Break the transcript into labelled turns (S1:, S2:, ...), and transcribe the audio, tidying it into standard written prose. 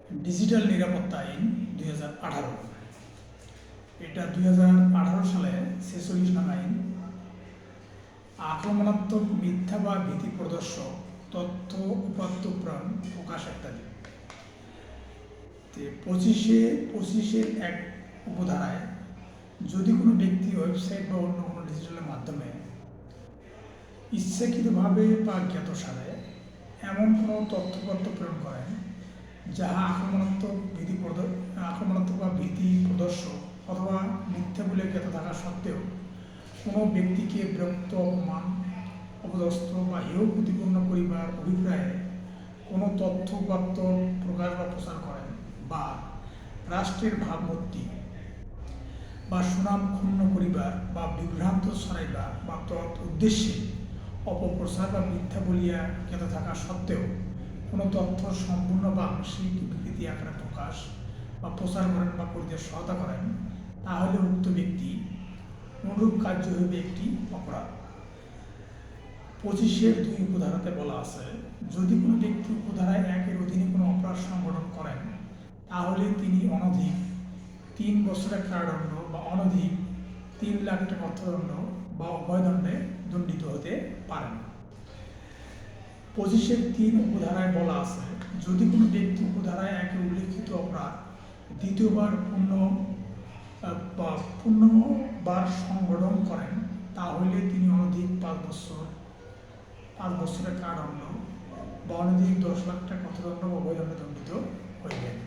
S1: Digital নিরাপত্তা আইন 2018। এটা 2018 সালে 46 নং আইন। আক্রমণাত্মক, মিথ্যা বা ভীতি প্রদর্শক তথ্য, উপাত্ত প্রাণ প্রকাশ ইত্যাদি। 25-এর এক উপধারায় যদি কোনো ব্যক্তি ওয়েবসাইট বা অন্য কোনো ডিজিটালের মাধ্যমে ইচ্ছাকৃতভাবে বা জ্ঞাতসারে এমন কোনো তথ্যপত্র প্রেরণ করেন যাহা আক্রমণাত্মক বা ভীতি প্রদর্শক অথবা মিথ্যা বলে জ্ঞাত থাকা সত্ত্বেও কোনো ব্যক্তিকে বিরক্ত, অপমান, অপদস্থ বা হেয় ক্ষতিপূর্ণ করিবার অভিপ্রায়ে কোনো তথ্য উপাত্ত প্রকাশ বা প্রচার করেন, বা রাষ্ট্রের ভাবমূর্তি বা সুনাম ক্ষুণ্ণ করিবার বা বিভ্রান্ত ছড়াইবার বা তৎ উদ্দেশ্যে অপপ্রচার বা মিথ্যা বলিয়া জ্ঞাত থাকা সত্ত্বেও কোনো তথ্য সম্পূর্ণ বা আংশিক বিকৃতি আকারে প্রকাশ বা প্রচার করেন বা করিতে সহায়তা করেন, তাহলে উক্ত ব্যক্তি অনুরূপ কার্য হইবে একটি অপরাধ। 25-এর 2 উপধারাতে বলা আছে, যদি কোনো ব্যক্তি উপধারায় 1-এর অধীনে কোনো অপরাধ সংগঠন করেন তাহলে তিনি অনধিক 3 বছরের কারাদণ্ড বা অনধিক 3 লাখ টাকা অর্থদণ্ড বা উভয় দণ্ডে দণ্ডিত হতে পারেন। 25-এর 3 উপধারায় বলা আছে, যদি কোনো ব্যক্তি উপধারায় 1-এ উল্লিখিত অপরাধ দ্বিতীয়বার পুনর্বার সংগঠন করেন তাহলে তিনি অনধিক 5 বছরের কারাদণ্ড বা অনধিক 10 লাখ টাকা অর্থদণ্ড বা উভয় দণ্ডে দণ্ডিত হইবেন।